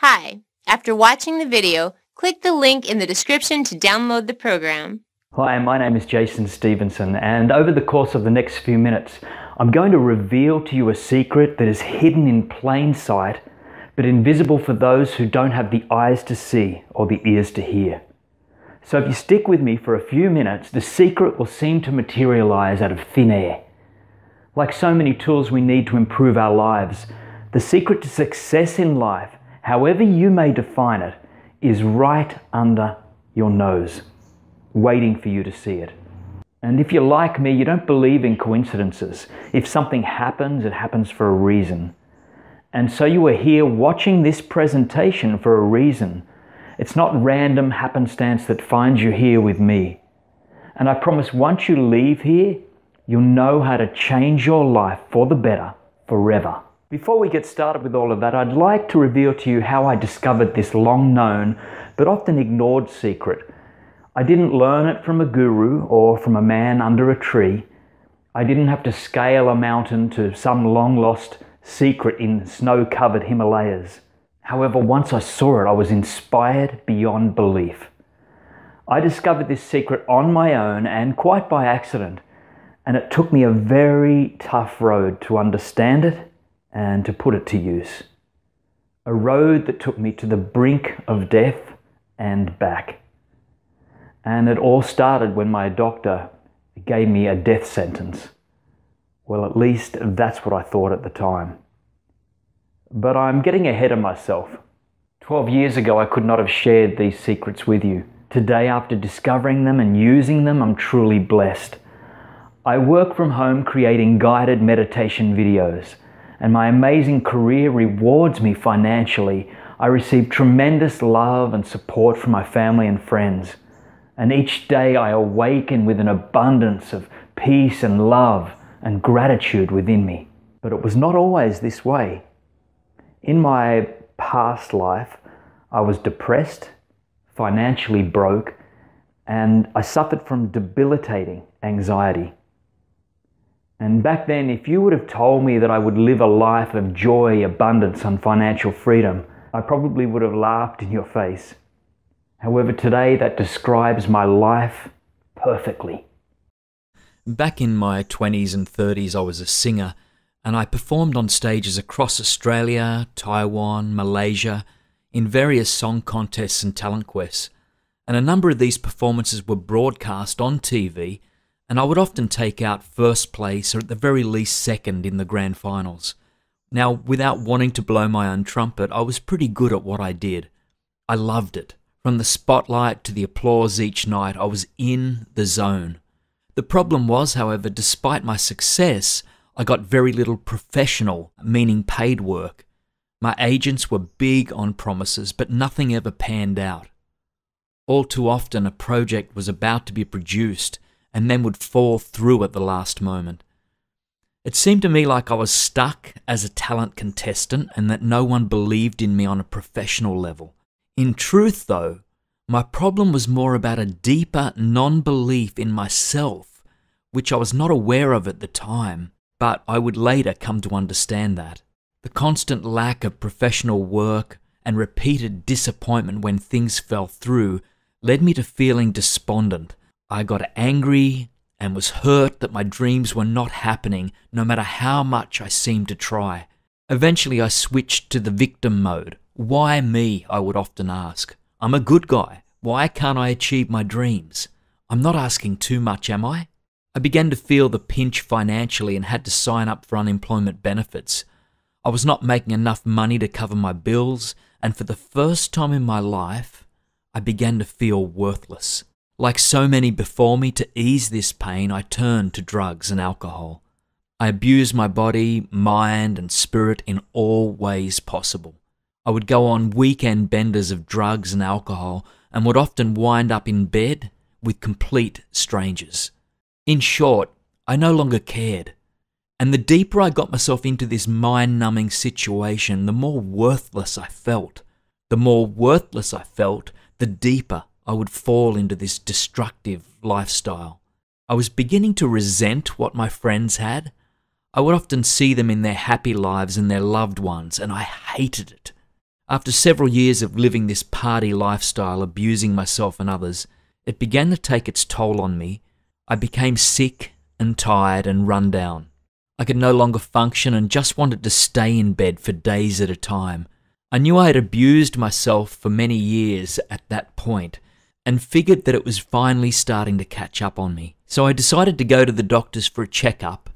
Hi, after watching the video, click the link in the description to download the program. Hi, my name is Jason Stevenson, and over the course of the next few minutes, I'm going to reveal to you a secret that is hidden in plain sight, but invisible for those who don't have the eyes to see or the ears to hear. So if you stick with me for a few minutes, the secret will seem to materialize out of thin air. Like so many tools we need to improve our lives, the secret to success in life, however you may define it, is right under your nose, waiting for you to see it. And if you're like me, you don't believe in coincidences. If something happens, it happens for a reason. And so you are here watching this presentation for a reason. It's not random happenstance that finds you here with me. And I promise once you leave here, you'll know how to change your life for the better forever. Before we get started with all of that, I'd like to reveal to you how I discovered this long-known but often ignored secret. I didn't learn it from a guru or from a man under a tree. I didn't have to scale a mountain to some long-lost secret in snow-covered Himalayas. However, once I saw it, I was inspired beyond belief. I discovered this secret on my own and quite by accident, and it took me a very tough road to understand it and to put it to use. A road that took me to the brink of death and back. And it all started when my doctor gave me a death sentence. Well, at least that's what I thought at the time. But I'm getting ahead of myself. 12 years ago, I could not have shared these secrets with you. Today, after discovering them and using them, I'm truly blessed. I work from home creating guided meditation videos, and my amazing career rewards me financially. I receive tremendous love and support from my family and friends. And each day I awaken with an abundance of peace and love and gratitude within me. But it was not always this way. In my past life, I was depressed, financially broke, and I suffered from debilitating anxiety. And back then, if you would have told me that I would live a life of joy, abundance, and financial freedom, I probably would have laughed in your face. However, today that describes my life perfectly. Back in my 20s and 30s, I was a singer, and I performed on stages across Australia, Taiwan, Malaysia, in various song contests and talent quests. And a number of these performances were broadcast on TV, and I would often take out first place or at the very least second in the grand finals. Now, without wanting to blow my own trumpet, I was pretty good at what I did. I loved it. From the spotlight to the applause each night, I was in the zone. The problem was, however, despite my success, I got very little professional, meaning paid work. My agents were big on promises, but nothing ever panned out. All too often, a project was about to be produced and then would fall through at the last moment. It seemed to me like I was stuck as a talent contestant and that no one believed in me on a professional level. In truth, though, my problem was more about a deeper non-belief in myself, which I was not aware of at the time, but I would later come to understand that. The constant lack of professional work and repeated disappointment when things fell through led me to feeling despondent. I got angry and was hurt that my dreams were not happening no matter how much I seemed to try. Eventually I switched to the victim mode. Why me, I would often ask. I'm a good guy. Why can't I achieve my dreams? I'm not asking too much, am I? I began to feel the pinch financially and had to sign up for unemployment benefits. I was not making enough money to cover my bills, and for the first time in my life, I began to feel worthless. Like so many before me, to ease this pain, I turned to drugs and alcohol. I abused my body, mind, and spirit in all ways possible. I would go on weekend benders of drugs and alcohol and would often wind up in bed with complete strangers. In short, I no longer cared. And the deeper I got myself into this mind-numbing situation, the more worthless I felt. The more worthless I felt, the deeper I would fall into this destructive lifestyle. I was beginning to resent what my friends had. I would often see them in their happy lives and their loved ones, and I hated it. After several years of living this party lifestyle, abusing myself and others, it began to take its toll on me. I became sick and tired and run down. I could no longer function and just wanted to stay in bed for days at a time. I knew I had abused myself for many years at that point and figured that it was finally starting to catch up on me. So I decided to go to the doctors for a checkup,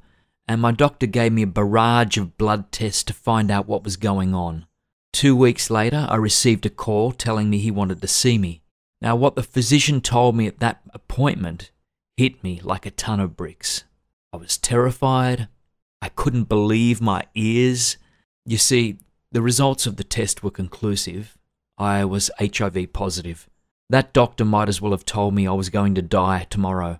and my doctor gave me a barrage of blood tests to find out what was going on. 2 weeks later, I received a call telling me he wanted to see me. Now, what the physician told me at that appointment hit me like a ton of bricks. I was terrified. I couldn't believe my ears. You see, the results of the test were conclusive. I was HIV positive. That doctor might as well have told me I was going to die tomorrow.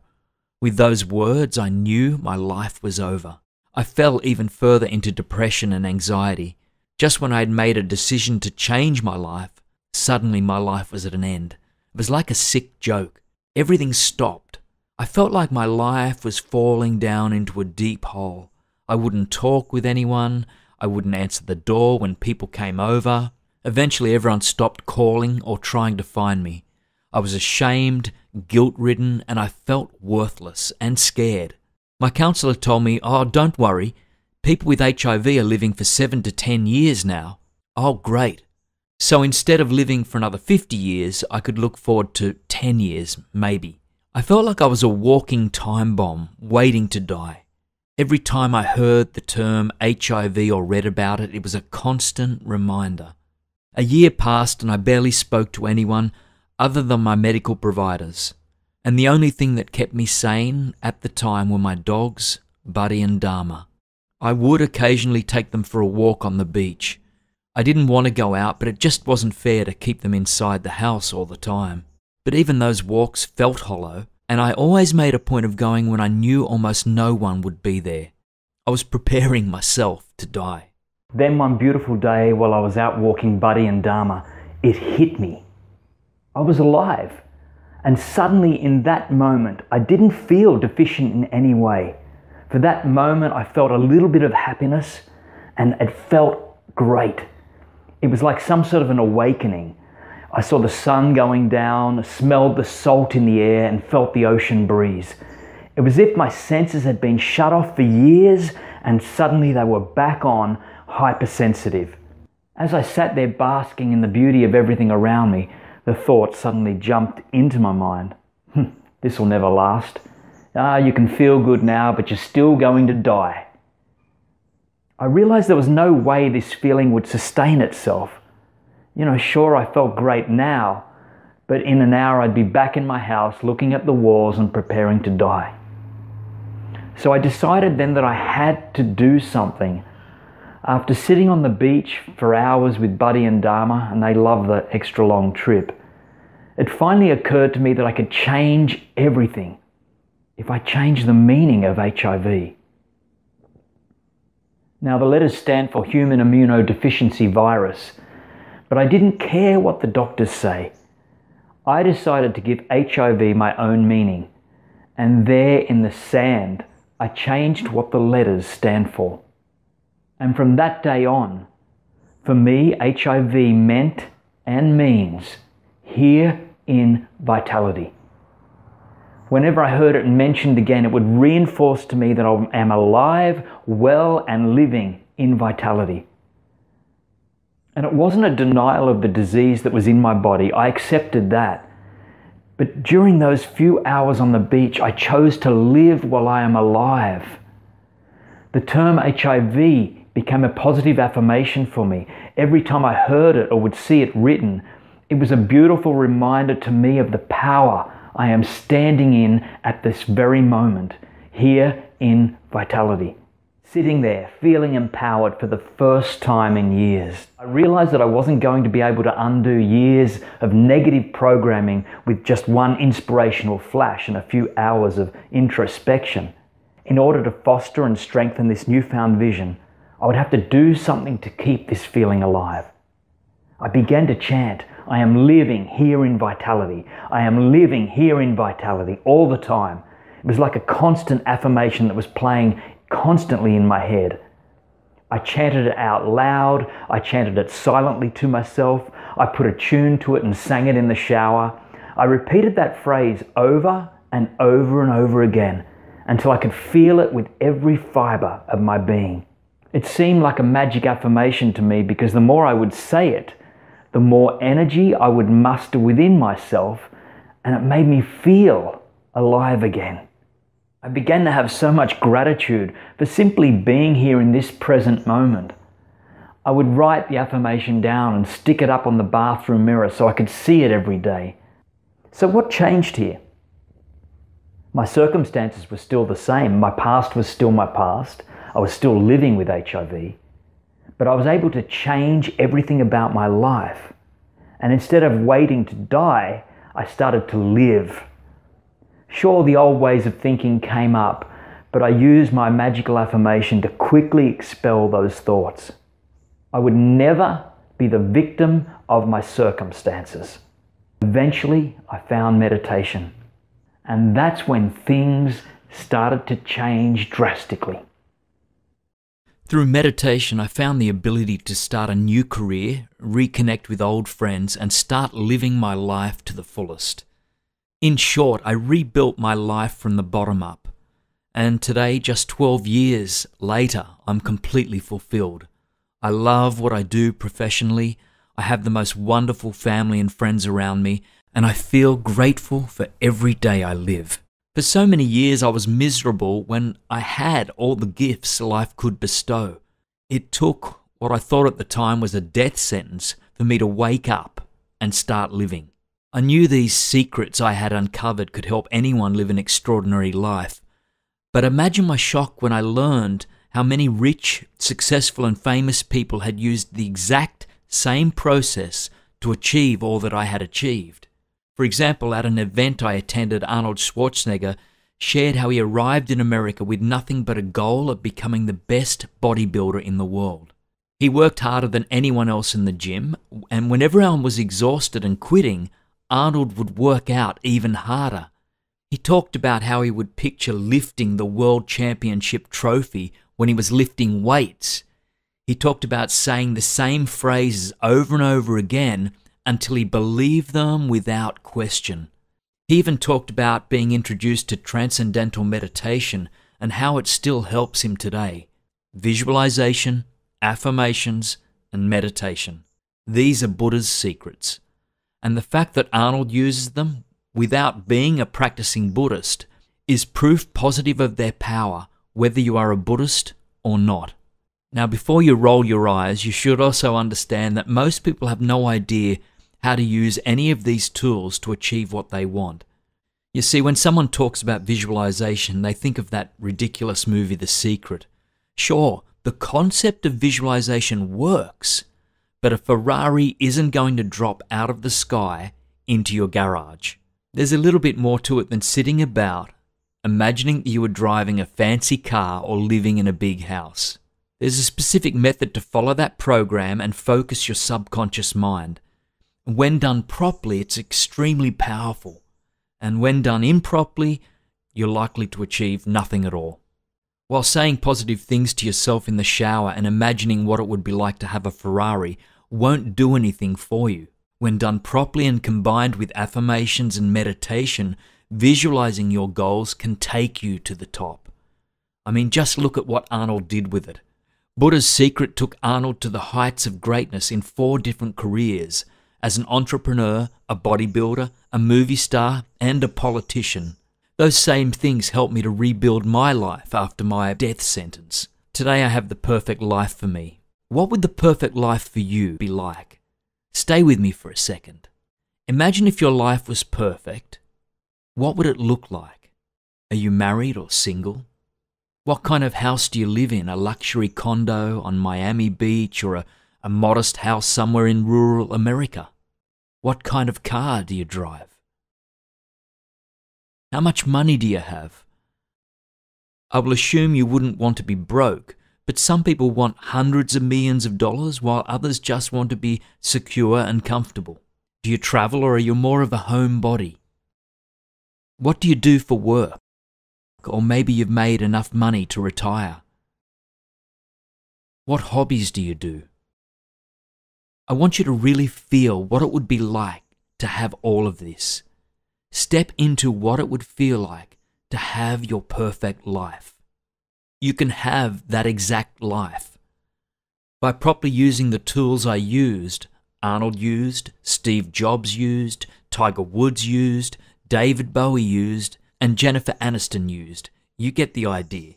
With those words, I knew my life was over. I fell even further into depression and anxiety. Just when I had made a decision to change my life, suddenly my life was at an end. It was like a sick joke. Everything stopped. I felt like my life was falling down into a deep hole. I wouldn't talk with anyone. I wouldn't answer the door when people came over. Eventually, everyone stopped calling or trying to find me. I was ashamed, guilt-ridden, and I felt worthless and scared. My counsellor told me, "Oh, don't worry. People with HIV are living for 7 to 10 years now." Oh, great. So instead of living for another 50 years, I could look forward to 10 years, maybe. I felt like I was a walking time bomb, waiting to die. Every time I heard the term HIV or read about it, it was a constant reminder. A year passed and I barely spoke to anyone other than my medical providers. And the only thing that kept me sane at the time were my dogs, Buddy and Dharma. I would occasionally take them for a walk on the beach. I didn't want to go out, but it just wasn't fair to keep them inside the house all the time. But even those walks felt hollow, and I always made a point of going when I knew almost no one would be there. I was preparing myself to die. Then one beautiful day while I was out walking Buddy and Dharma, it hit me. I was alive. And suddenly in that moment, I didn't feel deficient in any way. For that moment, I felt a little bit of happiness and it felt great. It was like some sort of an awakening. I saw the sun going down, smelled the salt in the air and felt the ocean breeze. It was as if my senses had been shut off for years and suddenly they were back on, hypersensitive. As I sat there basking in the beauty of everything around me, the thought suddenly jumped into my mind. This will never last. You can feel good now, but you're still going to die. I realized there was no way this feeling would sustain itself. Sure, I felt great now, but in an hour I'd be back in my house looking at the walls and preparing to die. So I decided then that I had to do something. After sitting on the beach for hours with Buddy and Dharma, and they love the extra long trip, it finally occurred to me that I could change everything if I changed the meaning of HIV. Now, the letters stand for human immunodeficiency virus, but I didn't care what the doctors say. I decided to give HIV my own meaning, and there in the sand, I changed what the letters stand for. And from that day on, for me, HIV meant and means here in vitality. Whenever I heard it mentioned again, it would reinforce to me that I am alive, well, and living in vitality. And it wasn't a denial of the disease that was in my body. I accepted that. But during those few hours on the beach, I chose to live while I am alive. The term HIV became a positive affirmation for me. Every time I heard it or would see it written, it was a beautiful reminder to me of the power I am standing in at this very moment, here in vitality. Sitting there, feeling empowered for the first time in years. I realized that I wasn't going to be able to undo years of negative programming with just one inspirational flash and a few hours of introspection. In order to foster and strengthen this newfound vision, I would have to do something to keep this feeling alive. I began to chant, "I am living here in vitality. I am living here in vitality," all the time. It was like a constant affirmation that was playing constantly in my head. I chanted it out loud, I chanted it silently to myself, I put a tune to it and sang it in the shower. I repeated that phrase over and over and over again until I could feel it with every fiber of my being. It seemed like a magic affirmation to me because the more I would say it, the more energy I would muster within myself, and it made me feel alive again. I began to have so much gratitude for simply being here in this present moment. I would write the affirmation down and stick it up on the bathroom mirror so I could see it every day. So what changed here? My circumstances were still the same. My past was still my past. I was still living with HIV. But I was able to change everything about my life. And instead of waiting to die, I started to live. Sure, the old ways of thinking came up, but I used my magical affirmation to quickly expel those thoughts. I would never be the victim of my circumstances. Eventually, I found meditation, and that's when things started to change drastically. Through meditation, I found the ability to start a new career, reconnect with old friends, and start living my life to the fullest. In short, I rebuilt my life from the bottom up, and today, just 12 years later, I'm completely fulfilled. I love what I do professionally, I have the most wonderful family and friends around me, and I feel grateful for every day I live. For so many years I was miserable when I had all the gifts life could bestow. It took what I thought at the time was a death sentence for me to wake up and start living. I knew these secrets I had uncovered could help anyone live an extraordinary life. But imagine my shock when I learned how many rich, successful and famous people had used the exact same process to achieve all that I had achieved. For example, at an event I attended, Arnold Schwarzenegger shared how he arrived in America with nothing but a goal of becoming the best bodybuilder in the world. He worked harder than anyone else in the gym, and when everyone was exhausted and quitting, Arnold would work out even harder. He talked about how he would picture lifting the World Championship trophy when he was lifting weights. He talked about saying the same phrases over and over again until he believed them without question. He even talked about being introduced to transcendental meditation and how it still helps him today. Visualization, affirmations, and meditation. These are Buddha's secrets. And the fact that Arnold uses them without being a practicing Buddhist is proof positive of their power, whether you are a Buddhist or not. Now, before you roll your eyes, you should also understand that most people have no idea how to use any of these tools to achieve what they want. You see, when someone talks about visualization, they think of that ridiculous movie, The Secret. Sure, the concept of visualization works, but a Ferrari isn't going to drop out of the sky into your garage. There's a little bit more to it than sitting about, imagining that you are driving a fancy car or living in a big house. There's a specific method to follow that program and focus your subconscious mind. When done properly, it's extremely powerful. And when done improperly, you're likely to achieve nothing at all. While saying positive things to yourself in the shower and imagining what it would be like to have a Ferrari won't do anything for you. When done properly and combined with affirmations and meditation, visualizing your goals can take you to the top. I mean, just look at what Arnold did with it. Buddha's secret took Arnold to the heights of greatness in 4 different careers: as an entrepreneur, a bodybuilder, a movie star, and a politician. Those same things helped me to rebuild my life after my death sentence. Today I have the perfect life for me. What would the perfect life for you be like? Stay with me for a second. Imagine if your life was perfect. What would it look like? Are you married or single? What kind of house do you live in? A luxury condo on Miami Beach or a modest house somewhere in rural America? What kind of car do you drive? How much money do you have? I will assume you wouldn't want to be broke, but some people want hundreds of millions of dollars while others just want to be secure and comfortable. Do you travel or are you more of a homebody? What do you do for work? Or maybe you've made enough money to retire. What hobbies do you do? I want you to really feel what it would be like to have all of this. Step into what it would feel like to have your perfect life. You can have that exact life. By properly using the tools I used, Arnold used, Steve Jobs used, Tiger Woods used, David Bowie used, and Jennifer Aniston used, you get the idea.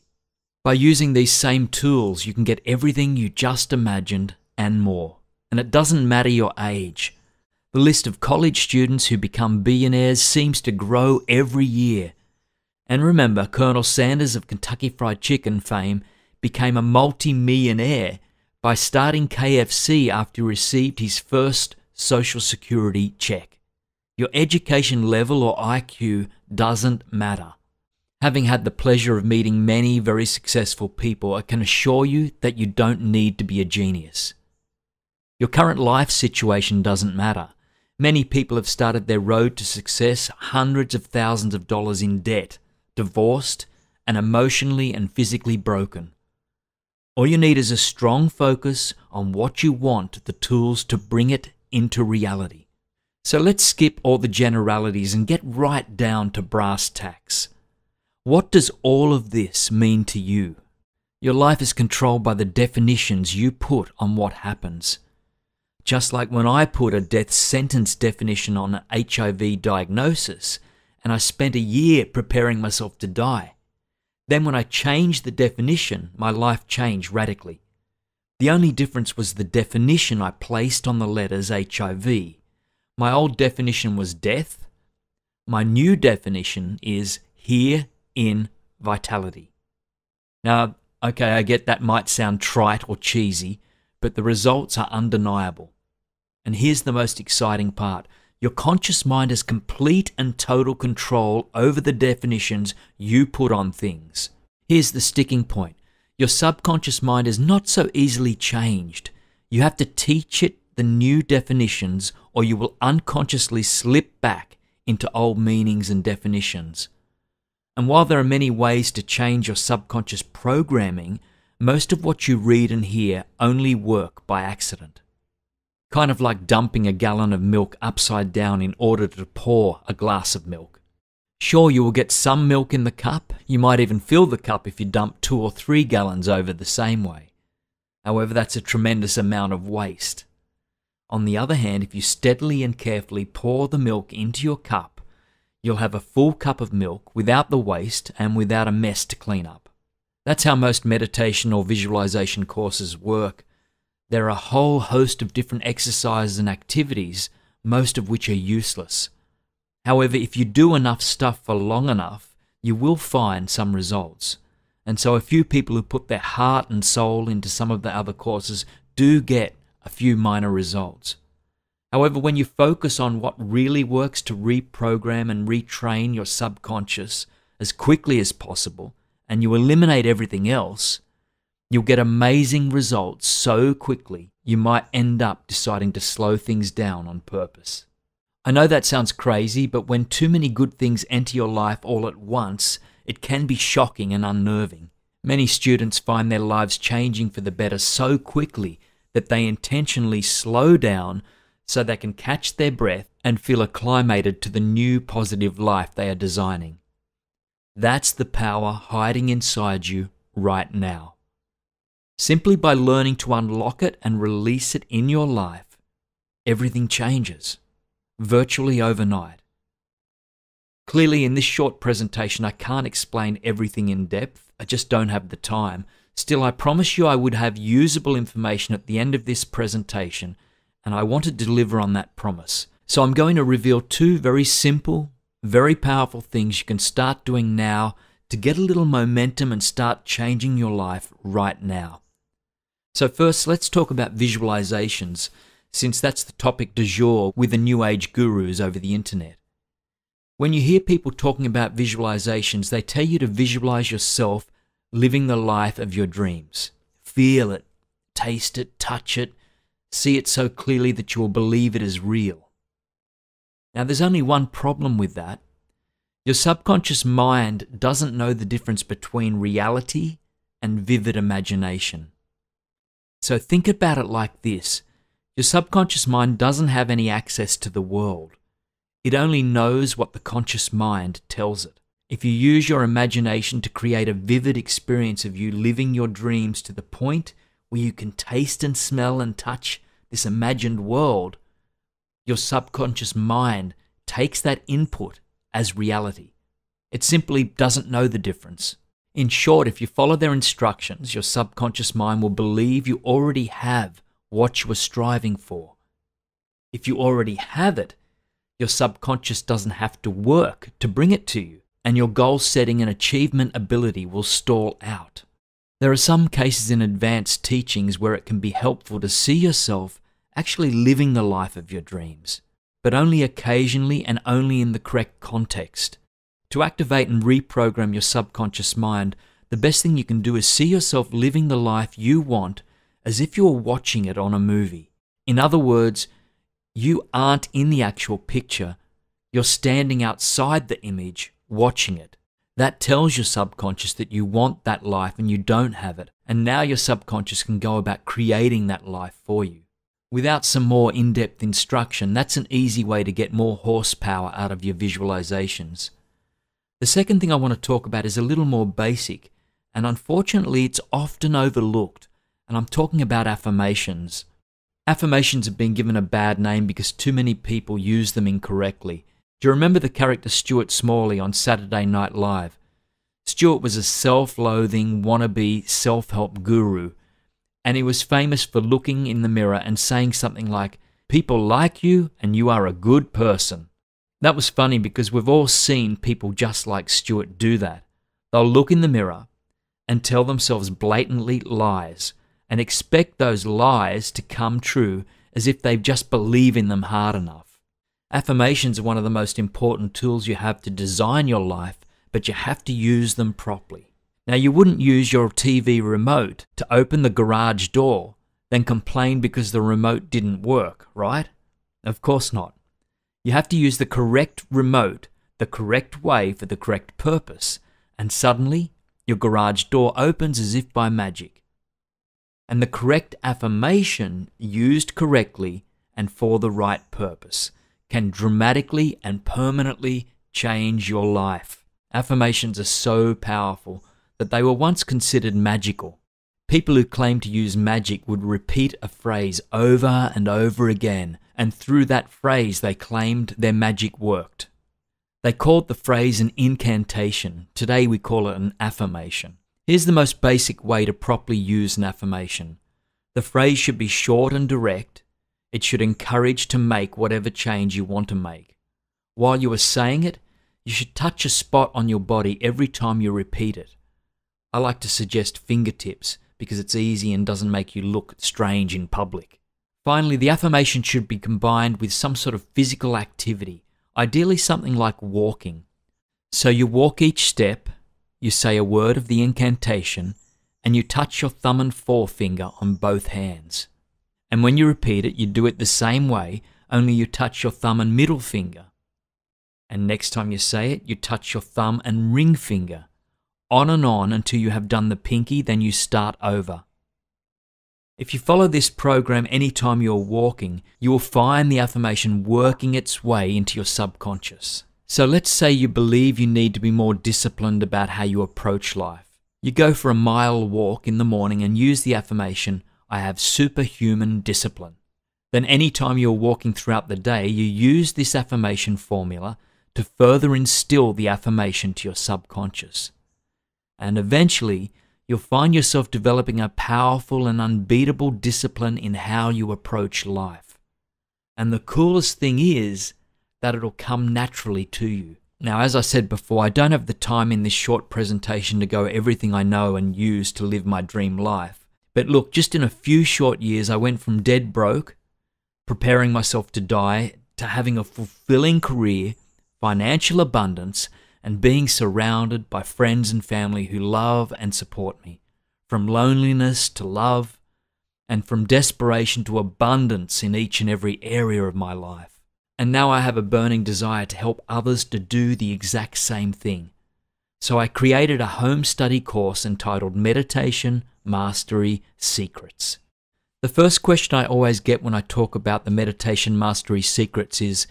By using these same tools, you can get everything you just imagined and more. And it doesn't matter your age. The list of college students who become billionaires seems to grow every year. And remember, Colonel Sanders of Kentucky Fried Chicken fame became a multi-millionaire by starting KFC after he received his first Social Security check. Your education level or IQ doesn't matter. Having had the pleasure of meeting many very successful people, I can assure you that you don't need to be a genius. Your current life situation doesn't matter. Many people have started their road to success hundreds of thousands of dollars in debt, divorced, and emotionally and physically broken. All you need is a strong focus on what you want, the tools to bring it into reality. So let's skip all the generalities and get right down to brass tacks. What does all of this mean to you? Your life is controlled by the definitions you put on what happens. Just like when I put a death sentence definition on an HIV diagnosis, and I spent a year preparing myself to die. Then when I changed the definition, my life changed radically. The only difference was the definition I placed on the letters HIV. My old definition was death. My new definition is here in vitality. Now, okay, I get that might sound trite or cheesy, but the results are undeniable. And here's the most exciting part. Your conscious mind has complete and total control over the definitions you put on things. Here's the sticking point. Your subconscious mind is not so easily changed. You have to teach it the new definitions, or you will unconsciously slip back into old meanings and definitions. And while there are many ways to change your subconscious programming, most of what you read and hear only work by accident. Kind of like dumping a gallon of milk upside down in order to pour a glass of milk. Sure, you will get some milk in the cup. You might even fill the cup if you dump 2 or 3 gallons over the same way. However, that's a tremendous amount of waste. On the other hand, if you steadily and carefully pour the milk into your cup, you'll have a full cup of milk without the waste and without a mess to clean up. That's how most meditation or visualization courses work. There are a whole host of different exercises and activities, most of which are useless. However, if you do enough stuff for long enough, you will find some results. And so a few people who put their heart and soul into some of the other courses do get a few minor results. However, when you focus on what really works to reprogram and retrain your subconscious as quickly as possible, and you eliminate everything else, you'll get amazing results so quickly you might end up deciding to slow things down on purpose. I know that sounds crazy, but when too many good things enter your life all at once, it can be shocking and unnerving. Many students find their lives changing for the better so quickly that they intentionally slow down so they can catch their breath and feel acclimated to the new positive life they are designing. That's the power hiding inside you right now. Simply by learning to unlock it and release it in your life, everything changes, virtually overnight. Clearly, in this short presentation, I can't explain everything in depth. I just don't have the time. Still, I promise you I would have usable information at the end of this presentation, and I want to deliver on that promise. So I'm going to reveal 2 very simple, very powerful things you can start doing now to get a little momentum and start changing your life right now. So first, let's talk about visualizations, since that's the topic du jour with the New Age gurus over the internet. When you hear people talking about visualizations, they tell you to visualize yourself living the life of your dreams. Feel it, taste it, touch it, see it so clearly that you will believe it is real. Now, there's only one problem with that. Your subconscious mind doesn't know the difference between reality and vivid imagination. So think about it like this. Your subconscious mind doesn't have any access to the world. It only knows what the conscious mind tells it. If you use your imagination to create a vivid experience of you living your dreams to the point where you can taste and smell and touch this imagined world, your subconscious mind takes that input as reality. It simply doesn't know the difference. In short, if you follow their instructions, your subconscious mind will believe you already have what you are striving for. If you already have it, your subconscious doesn't have to work to bring it to you, and your goal setting and achievement ability will stall out. There are some cases in advanced teachings where it can be helpful to see yourself actually living the life of your dreams, but only occasionally and only in the correct context. To activate and reprogram your subconscious mind, the best thing you can do is see yourself living the life you want as if you were watching it on a movie. In other words, you aren't in the actual picture, you're standing outside the image, watching it. That tells your subconscious that you want that life and you don't have it, and now your subconscious can go about creating that life for you. Without some more in-depth instruction, that's an easy way to get more horsepower out of your visualizations. The second thing I want to talk about is a little more basic, and unfortunately it's often overlooked, and I'm talking about affirmations. Affirmations have been given a bad name because too many people use them incorrectly. Do you remember the character Stuart Smalley on Saturday Night Live? Stuart was a self-loathing, wannabe self-help guru, and he was famous for looking in the mirror and saying something like, "People like you and you are a good person." That was funny because we've all seen people just like Stuart do that. They'll look in the mirror and tell themselves blatantly lies and expect those lies to come true as if they just believe in them hard enough. Affirmations are one of the most important tools you have to design your life, but you have to use them properly. Now, you wouldn't use your TV remote to open the garage door, then complain because the remote didn't work, right? Of course not. You have to use the correct remote, the correct way for the correct purpose, and suddenly your garage door opens as if by magic. And the correct affirmation, used correctly and for the right purpose, can dramatically and permanently change your life. Affirmations are so powerful that they were once considered magical. People who claim to use magic would repeat a phrase over and over again, and through that phrase they claimed their magic worked. They called the phrase an incantation. Today we call it an affirmation. Here's the most basic way to properly use an affirmation. The phrase should be short and direct. It should encourage to make whatever change you want to make. While you are saying it, you should touch a spot on your body every time you repeat it. I like to suggest fingertips because it's easy and doesn't make you look strange in public. Finally, the affirmation should be combined with some sort of physical activity, ideally something like walking. So you walk each step, you say a word of the incantation, and you touch your thumb and forefinger on both hands. And when you repeat it, you do it the same way, only you touch your thumb and middle finger. And next time you say it, you touch your thumb and ring finger. On and on until you have done the pinky, then you start over. If you follow this program anytime you're walking, you will find the affirmation working its way into your subconscious. So let's say you believe you need to be more disciplined about how you approach life. You go for a mile walk in the morning and use the affirmation, "I have superhuman discipline." Then anytime you're walking throughout the day, you use this affirmation formula to further instill the affirmation to your subconscious. And eventually, you'll find yourself developing a powerful and unbeatable discipline in how you approach life. And the coolest thing is that it'll come naturally to you. Now, as I said before, I don't have the time in this short presentation to go everything I know and use to live my dream life. But look, just in a few short years, I went from dead broke, preparing myself to die, to having a fulfilling career, financial abundance, and being surrounded by friends and family who love and support me. From loneliness to love, and from desperation to abundance in each and every area of my life. And now I have a burning desire to help others to do the exact same thing. So I created a home study course entitled Meditation Mastery Secrets. The first question I always get when I talk about the meditation mastery secrets is,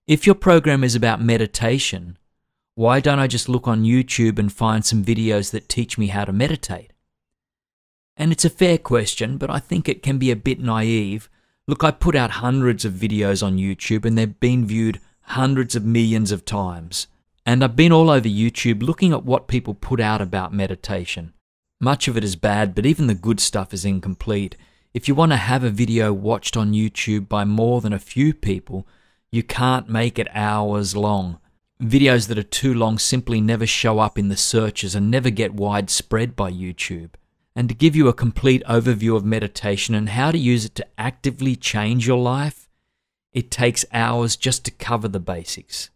if your program is about meditation, why don't I just look on YouTube and find some videos that teach me how to meditate? And it's a fair question, but I think it can be a bit naive. Look, I put out hundreds of videos on YouTube and they've been viewed hundreds of millions of times. And I've been all over YouTube looking at what people put out about meditation. Much of it is bad, but even the good stuff is incomplete. If you want to have a video watched on YouTube by more than a few people, you can't make it hours long. Videos that are too long simply never show up in the searches and never get widespread by YouTube. And to give you a complete overview of meditation and how to use it to actively change your life, it takes hours just to cover the basics.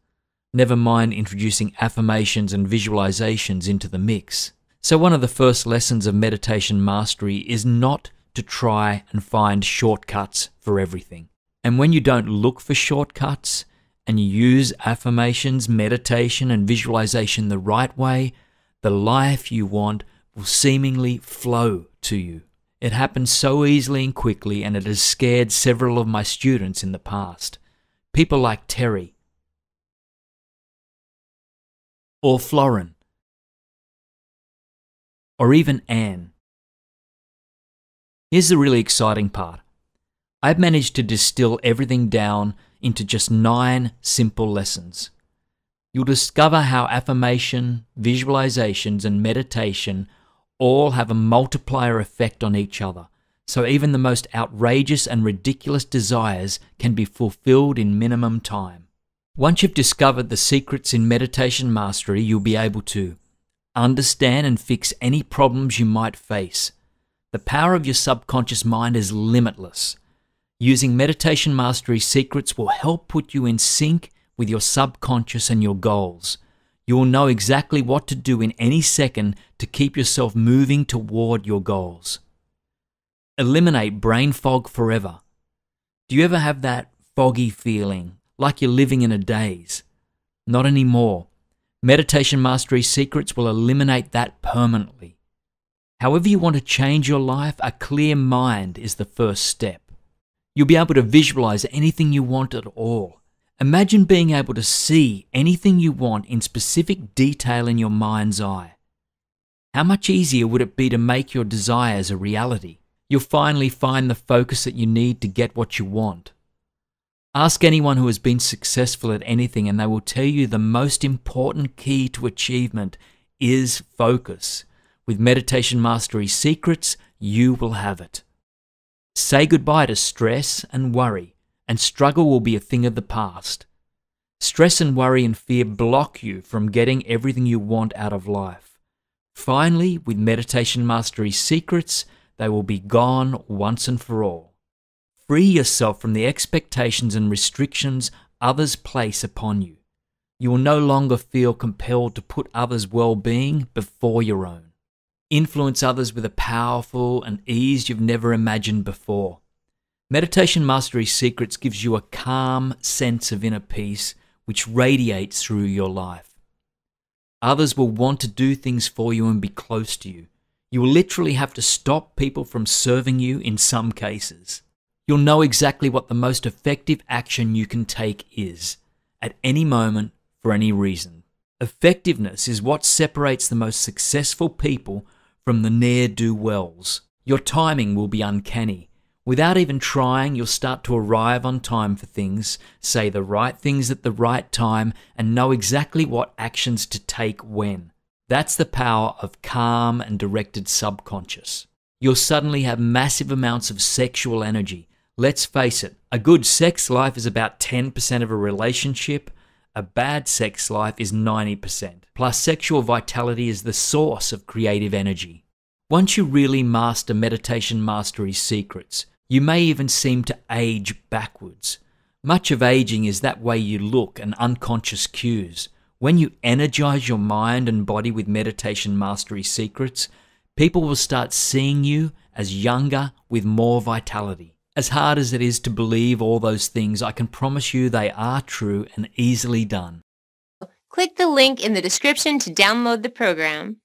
Never mind introducing affirmations and visualizations into the mix. So one of the first lessons of meditation mastery is not to try and find shortcuts for everything. And when you don't look for shortcuts and you use affirmations, meditation, and visualization the right way, the life you want will seemingly flow to you. It happens so easily and quickly, and it has scared several of my students in the past. People like Terry or Florin or even Anne. Here's the really exciting part. I've managed to distill everything down into just 9 simple lessons. You'll discover how affirmation, visualizations, and meditation all have a multiplier effect on each other, so even the most outrageous and ridiculous desires can be fulfilled in minimum time. Once you've discovered the secrets in meditation mastery, you'll be able to understand and fix any problems you might face. The power of your subconscious mind is limitless. Using meditation mastery secrets will help put you in sync with your subconscious and your goals. You will know exactly what to do in any second to keep yourself moving toward your goals. Eliminate brain fog forever. Do you ever have that foggy feeling, like you're living in a daze? Not anymore. Meditation mastery secrets will eliminate that permanently. However you want to change your life, a clear mind is the first step. You'll be able to visualize anything you want at all. Imagine being able to see anything you want in specific detail in your mind's eye. How much easier would it be to make your desires a reality? You'll finally find the focus that you need to get what you want. Ask anyone who has been successful at anything and they will tell you the most important key to achievement is focus. With meditation mastery secrets, you will have it. Say goodbye to stress and worry, and struggle will be a thing of the past. Stress and worry and fear block you from getting everything you want out of life. Finally, with meditation mastery secrets, they will be gone once and for all. Free yourself from the expectations and restrictions others place upon you. You will no longer feel compelled to put others' well-being before your own. Influence others with a powerful and ease you've never imagined before. Meditation Mastery Secrets gives you a calm sense of inner peace which radiates through your life. Others will want to do things for you and be close to you. You will literally have to stop people from serving you in some cases. You'll know exactly what the most effective action you can take is, at any moment, for any reason. Effectiveness is what separates the most successful people from the ne'er-do-wells. Your timing will be uncanny. Without even trying, you'll start to arrive on time for things, say the right things at the right time, and know exactly what actions to take when. That's the power of calm and directed subconscious. You'll suddenly have massive amounts of sexual energy. Let's face it, a good sex life is about 10% of a relationship. A bad sex life is 90%. Plus, sexual vitality is the source of creative energy. Once you really master meditation mastery secrets, you may even seem to age backwards. Much of aging is that way you look and unconscious cues. When you energize your mind and body with meditation mastery secrets, people will start seeing you as younger with more vitality. As hard as it is to believe all those things, I can promise you they are true and easily done. Click the link in the description to download the program.